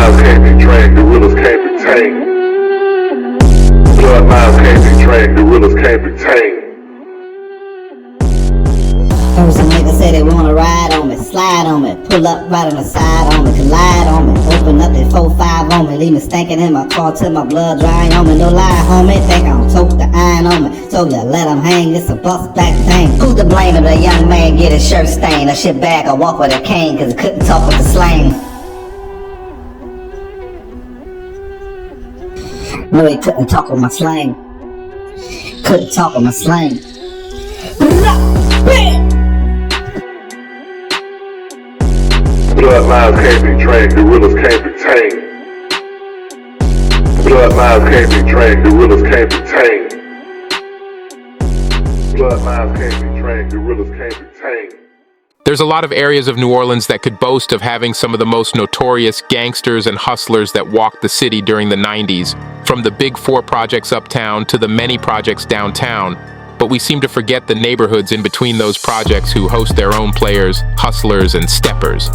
Bloodlines can't be trained, gorillas can't be tamed. Bloodlines can't be trained, gorillas can't be tamed. Heard some niggas say they wanna ride on me, slide on me, pull up right on the side on me, collide on me, open up that 4-5 on me, leave me stinking in my car till my blood dry on me. No lie, homie, think I don't tote the iron on me. So ya let him hang, it's a bust back thing. Who's to blame if the young man get his shirt stained? I shit back, I walk with a cane, cause I couldn't talk with the slang. No, he couldn't talk with my slang. Couldn't talk with my slang. Bloodlines can't be trained, gorillas can't be tamed. Bloodlines can't be trained, gorillas can't be tamed. Bloodlines can't be trained, gorillas can't be tamed. There's a lot of areas of New Orleans that could boast of having some of the most notorious gangsters and hustlers that walked the city during the 90s, from the Big Four projects uptown to the many projects downtown. But we seem to forget the neighborhoods in between those projects who host their own players, hustlers, and steppers.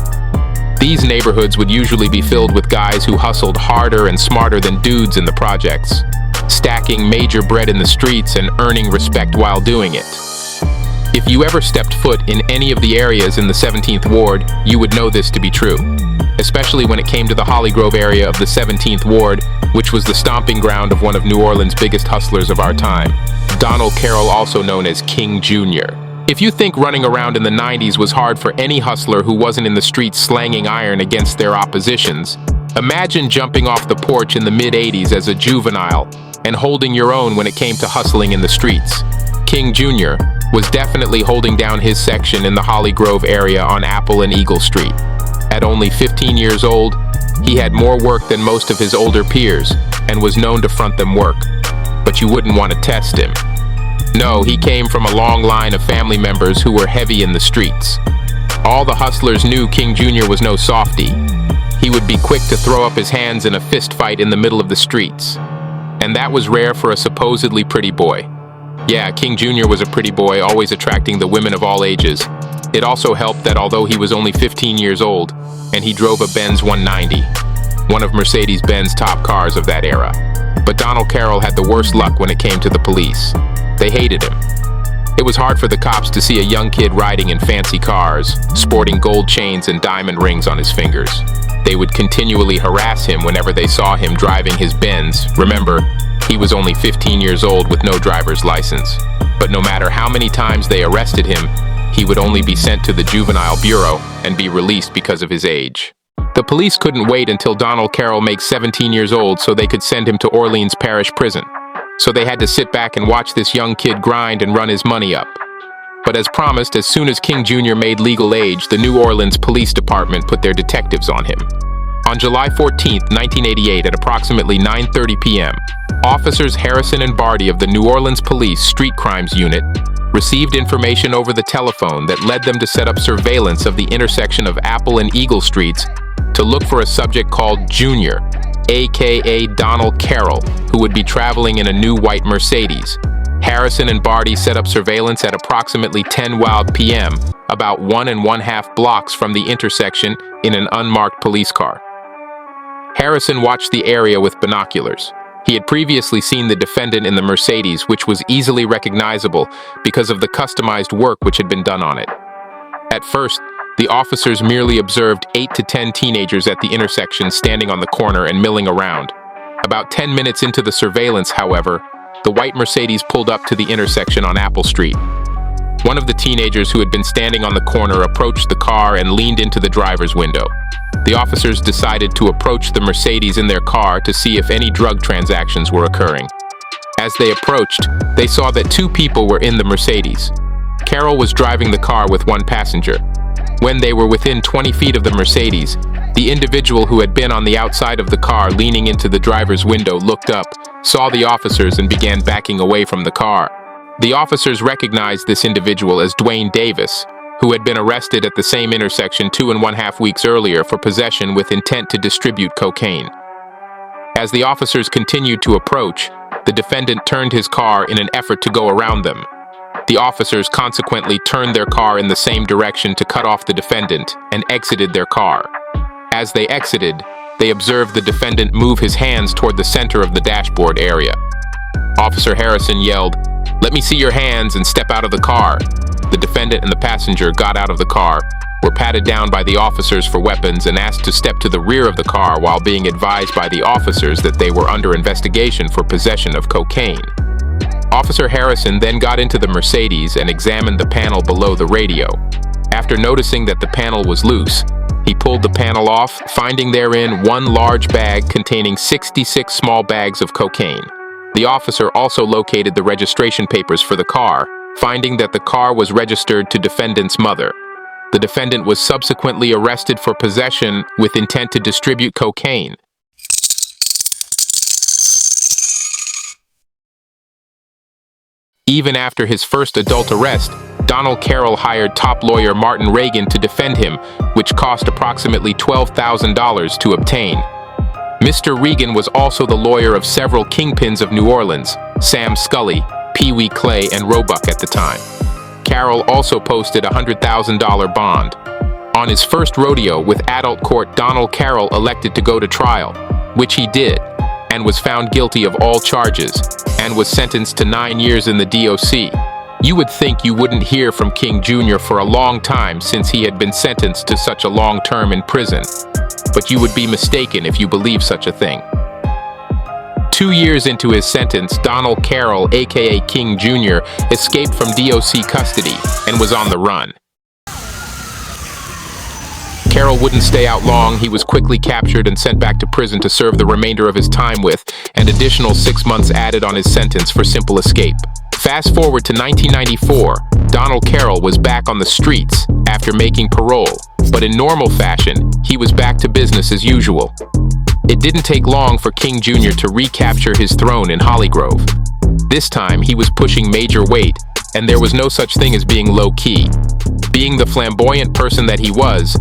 These neighborhoods would usually be filled with guys who hustled harder and smarter than dudes in the projects, stacking major bread in the streets and earning respect while doing it. If you ever stepped foot in any of the areas in the 17th Ward, you would know this to be true, especially when it came to the Hollygrove area of the 17th Ward, which was the stomping ground of one of New Orleans' biggest hustlers of our time, Donald Carroll, also known as King Jr. If you think running around in the 90s was hard for any hustler who wasn't in the streets slanging iron against their oppositions, imagine jumping off the porch in the mid-80s as a juvenile and holding your own when it came to hustling in the streets. King Jr. was definitely holding down his section in the Hollygrove area on Apple and Eagle Street. At only 15 years old, he had more work than most of his older peers and was known to front them work. But you wouldn't want to test him. No, he came from a long line of family members who were heavy in the streets. All the hustlers knew King Jr. was no softy. He would be quick to throw up his hands in a fist fight in the middle of the streets. And that was rare for a supposedly pretty boy. Yeah, King Jr. was a pretty boy, always attracting the women of all ages. It also helped that although he was only 15 years old, and he drove a Benz 190, one of Mercedes-Benz top cars of that era. But Donald Carroll had the worst luck when it came to the police. They hated him. It was hard for the cops to see a young kid riding in fancy cars, sporting gold chains and diamond rings on his fingers. They would continually harass him whenever they saw him driving his Benz. Remember, he was only 15 years old with no driver's license. But no matter how many times they arrested him, he would only be sent to the juvenile bureau and be released because of his age. The police couldn't wait until Donald Carroll makes 17 years old so they could send him to Orleans Parish Prison. So they had to sit back and watch this young kid grind and run his money up. But as promised, as soon as King Jr. made legal age, the New Orleans Police Department put their detectives on him. On July 14, 1988, at approximately 9:30 p.m., officers Harrison and Barty of the New Orleans Police Street Crimes Unit received information over the telephone that led them to set up surveillance of the intersection of Apple and Eagle Streets to look for a subject called Junior, aka Donald Carroll, who would be traveling in a new white Mercedes. Harrison and Barty set up surveillance at approximately 10 wild p.m., about 1½ blocks from the intersection in an unmarked police car. Harrison watched the area with binoculars. He had previously seen the defendant in the Mercedes, which was easily recognizable because of the customized work which had been done on it. At first, the officers merely observed 8 to 10 teenagers at the intersection standing on the corner and milling around. About 10 minutes into the surveillance, however, the white Mercedes pulled up to the intersection on Apple Street. One of the teenagers who had been standing on the corner approached the car and leaned into the driver's window. The officers decided to approach the Mercedes in their car to see if any drug transactions were occurring. As they approached, they saw that 2 people were in the Mercedes. Carroll was driving the car with 1 passenger. When they were within 20 feet of the Mercedes, the individual who had been on the outside of the car leaning into the driver's window looked up, saw the officers, and began backing away from the car. The officers recognized this individual as Dwayne Davis, who had been arrested at the same intersection 2½ weeks earlier for possession with intent to distribute cocaine. As the officers continued to approach, the defendant turned his car in an effort to go around them. The officers consequently turned their car in the same direction to cut off the defendant and exited their car. As they exited, they observed the defendant move his hands toward the center of the dashboard area. Officer Harrison yelled, "Let me see your hands and step out of the car." The defendant and the passenger got out of the car, were patted down by the officers for weapons and asked to step to the rear of the car while being advised by the officers that they were under investigation for possession of cocaine. Officer Harrison then got into the Mercedes and examined the panel below the radio. After noticing that the panel was loose, he pulled the panel off, finding therein one large bag containing 66 small bags of cocaine. The officer also located the registration papers for the car, finding that the car was registered to defendant's mother. The defendant was subsequently arrested for possession with intent to distribute cocaine. Even after his first adult arrest, Donald Carroll hired top lawyer Martin Reagan to defend him, which cost approximately $12,000 to obtain. Mr. Reagan was also the lawyer of several kingpins of New Orleans, Sam Scully, Pee Wee Clay, and Roebuck at the time. Carroll also posted a $100,000 bond. On his first rodeo with adult court, Donald Carroll elected to go to trial, which he did, and was found guilty of all charges, and was sentenced to 9 years in the DOC. You would think you wouldn't hear from King Jr. for a long time since he had been sentenced to such a long term in prison, but you would be mistaken if you believe such a thing. 2 years into his sentence, Donald Carroll, aka King Jr., escaped from DOC custody and was on the run. Carroll wouldn't stay out long. He was quickly captured and sent back to prison to serve the remainder of his time with, an additional 6 months added on his sentence for simple escape. Fast forward to 1994, Donald Carroll was back on the streets after making parole, but in normal fashion, he was back to business as usual. It didn't take long for King Jr. to recapture his throne in Hollygrove. This time, he was pushing major weight, and there was no such thing as being low-key. Being the flamboyant person that he was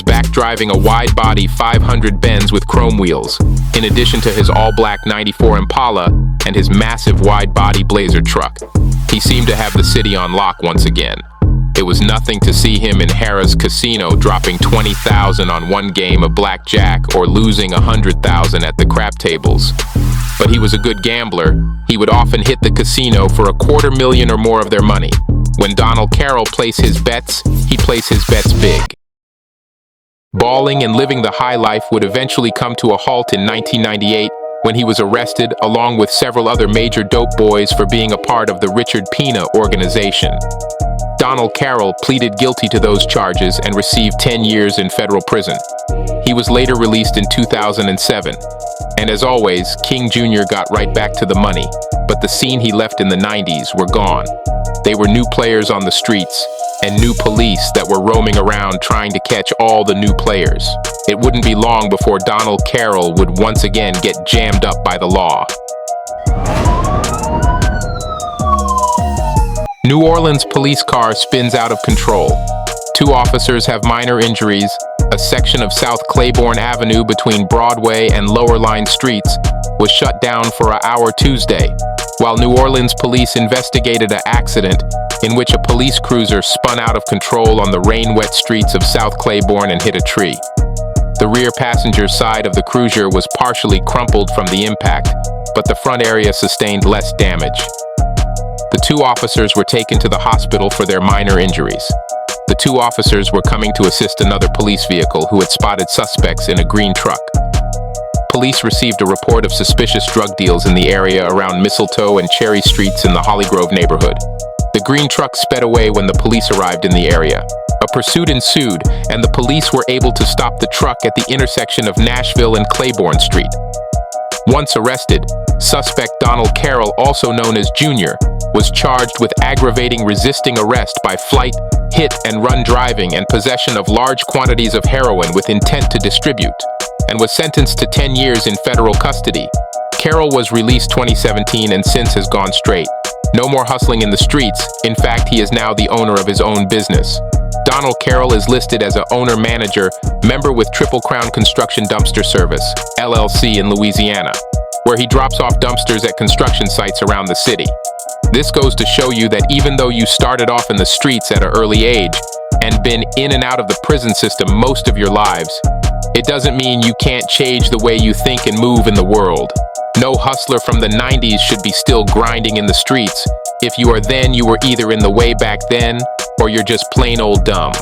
back driving a wide-body 500 Benz with chrome wheels, in addition to his all-black 94 Impala and his massive wide-body Blazer truck. He seemed to have the city on lock once again. It was nothing to see him in Harrah's casino dropping $20,000 on one game of blackjack or losing $100,000 at the crap tables. But he was a good gambler. He would often hit the casino for $250,000 or more of their money. When Donald Carroll placed his bets, he placed his bets big. Balling and living the high life would eventually come to a halt in 1998 when he was arrested along with several other major dope boys for being a part of the Richard Pina organization. Donald Carroll pleaded guilty to those charges and received 10 years in federal prison. He was later released in 2007. And as always, King Jr. got right back to the money, but the scene he left in the 90s were gone. They were new players on the streets, and new police that were roaming around trying to catch all the new players. It wouldn't be long before Donald Carroll would once again get jammed up by the law. New Orleans police car spins out of control. 2 officers have minor injuries. A section of South Claiborne Avenue between Broadway and Lower Line Streets was shut down for an hour Tuesday, while New Orleans police investigated an accident in which a police cruiser spun out of control on the rain-wet streets of South Claiborne and hit a tree. The rear passenger side of the cruiser was partially crumpled from the impact, but the front area sustained less damage. The 2 officers were taken to the hospital for their minor injuries. The 2 officers were coming to assist another police vehicle who had spotted suspects in a green truck. Police received a report of suspicious drug deals in the area around Mistletoe and Cherry Streets in the Hollygrove neighborhood. The green truck sped away when the police arrived in the area. A pursuit ensued, and the police were able to stop the truck at the intersection of Nashville and Claiborne Street. Once arrested, suspect Donald Carroll, also known as Jr., was charged with aggravating resisting arrest by flight, hit and run driving and possession of large quantities of heroin with intent to distribute, and was sentenced to 10 years in federal custody. Carroll was released 2017 and since has gone straight. No more hustling in the streets. In fact, he is now the owner of his own business. Donald Carroll is listed as an owner-manager, member with Triple Crown Construction Dumpster Service, LLC in Louisiana, where he drops off dumpsters at construction sites around the city. This goes to show you that even though you started off in the streets at an early age and been in and out of the prison system most of your lives, It doesn't mean you can't change the way you think and move in the world. No hustler from the 90s should be still grinding in the streets. If you are then, you were either in the way back then, or you're just plain old dumb.